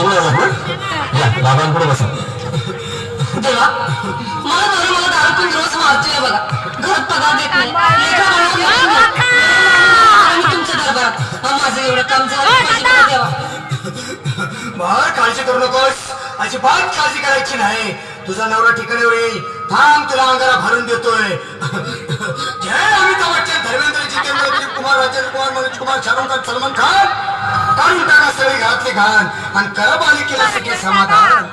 शिवला ना या बाबांकडे बसा. देवा मला बरं मला दारू पण रोज मारतोय बघा. घरात पगार देत नाही, लेखा आणि तुमच्या दरबारात माझं एवढं काम झालं देवा. बाळ काळजी करू नकोस, अजिबात काळजी करायची नाही. तुझा नवरा ठिकाणीवर येईल. थांब, तुला अंगारा भरून देतोय. जय अमिताभ बच्चन, धर्मेंद्र, जितेंद्र, दिलीप कुमार, राजेंद्र कुमार, मनोज कुमार, शाहरुख खान, सलमान खान, काढून टाका सगळे घरातले घाण आणि करा बालिकेला सगळे समाधान.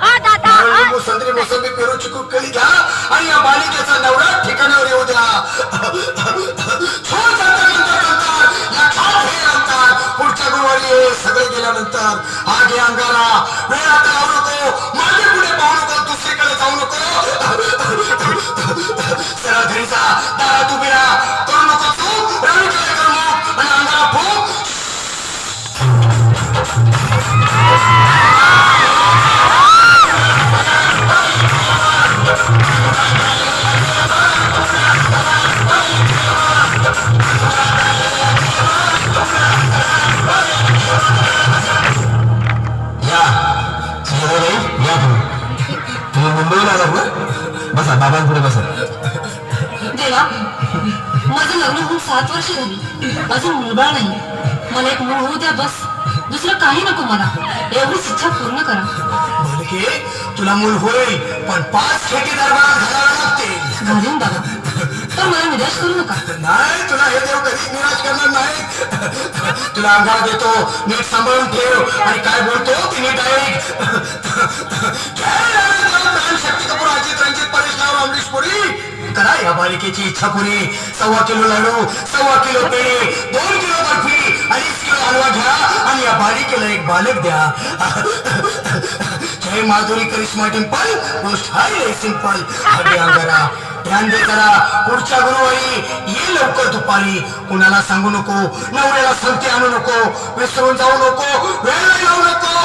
लिंबू, संत्री, मोसंबी, पेरू, चिकू, केळी घ्या आणि या बालिकेचा नवरा ठिकाणावर येऊ द्या. छोड नंतर या खात हे अंतर पुढच्या गुरुवारी सगळे गेल्यानंतर हा घे अंगारा. वेळ आता लावू नको, मागे पुढे पाहू नको, दुसरीकडे जाऊ नको. सरळ घरी जा, दारात उभी राहा. करू नको तू रवीकडे कर मग आणि अंगारा फूक. तुम्ही मुंबईला आलात ना? बसा बाबांकडे बसा. देवा माझं लग्न होऊन 7 वर्ष झाली, अजून मुलबाळ नाही. मला एक मूल होऊ द्या बस, दुसरं काही नको मला. एवढीच इच्छा पूर्ण करा. बालिके, तुला मूल होईल पण 5 ठेके दरबारात घालावे लागतील. घालून बघा, तर मला निराश करू नका. नाही, तुला हे देव कधीच निराश करणार नाही. तुला अंगार देतो, नीट सांभाळून ठेव आणि काय बोलतो ते नीट ऐक. शक्ती कपूर, अजित रंजित, परेश राव, अमरीश पुरी, करा या बालिकेची इच्छा पुरी. 1.25 किलो लाडू, 1.25 किलो पेढे, 2 किलो बर्फी, 2.5 किलो हलवा घ्या आणि या बालिकेला एक बालक द्या. जय माधुरी करिश्मा टेम्पल, गोष्ट हाय सिंपल. अंगारा ध्यान दे जरा, पुढच्या गुरुवारी ये लवकर दुपारी. कुणाला सांगू नको, नवऱ्याला सांगते आणू नको, विसरून जाऊ नको, वेळ लावू नको.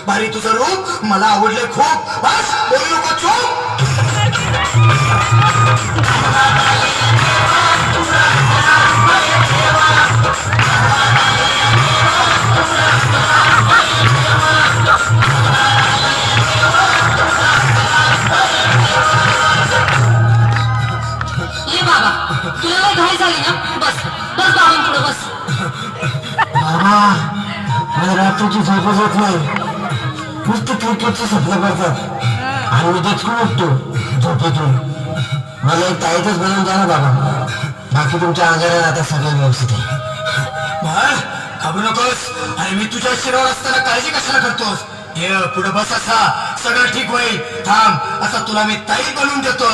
भारी तुझं रूप मला आवडले खूप. बस बोलू नको, चूप. ये बाबा, तुला काही घाई झाली ना? बस बस बाबांकडे बस. बाबा मला रात्रीची झोपच होत नाही. नुसते क्रिकेटचे स्वप्न करतात आणि मी दचकून उठतो झोपेतून. मला एक ताईतच बनवून द्या ना बाबा. बाकी तुमच्या अंगारात आता सगळं व्यवस्थित आहे. बाळ घाबरू नकोस. अरे मी तुझ्या शिरावर असताना काळजी कशाला करतोस? ये पुढे बस, असा सगळं ठीक होईल. थांब, आता तुला मी ताई बनवून देतो.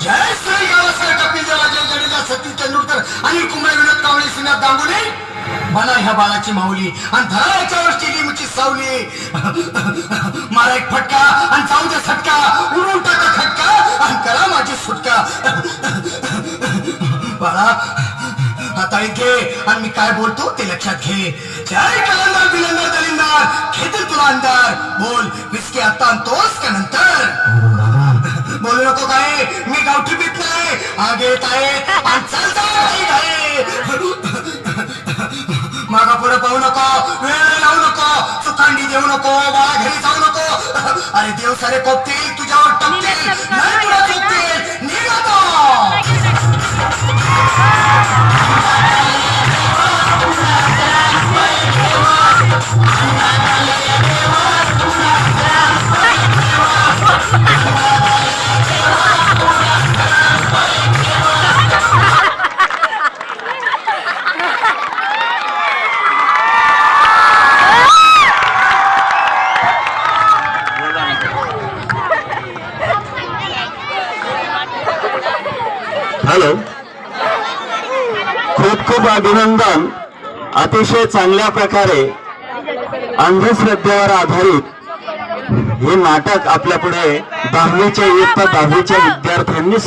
जय श्री गावस्कर, कपिल देव, अजय जडेजा, सचिन तेंडुलकर, अनिल कुंबळे, विनोद कांबळे, श्रीनाथ गांगुली, बना ह्या बाळाची माऊली आणि धरा याच्यावर चिलीमुची सावली. मारा एक फटका आणि जाऊ दे फटका, उडून टाका खटका आणि करा माझी सुटका. बाळा आता घे आणि मी काय बोलतो ते लक्षात घे. जय कलंदर, बिलंदर, दलिंदर, घेतील तुला अंदर. बोल, विस्की आता आणतोस का नंतर? बोलू नको काय, मी गावठी पीत नाही. आगे येत आहे आणि चालता मागा पुढे पाहू नको, वेळ लावू नको, सुखांडी देऊ नको, बाळा घरी जाऊ नको. अरे देव सारे कोपतील, तुझ्यावर टपतील, नाही तुला चुकतील. निघतो हॅलो, खूप खूप अभिनंदन. अतिशय चांगल्या प्रकारे अंधश्रद्धेवर आधारित हे नाटक आपल्या पुढे 10वीच्या इयत्ता 10वीच्या विद्यार्थ्यांनी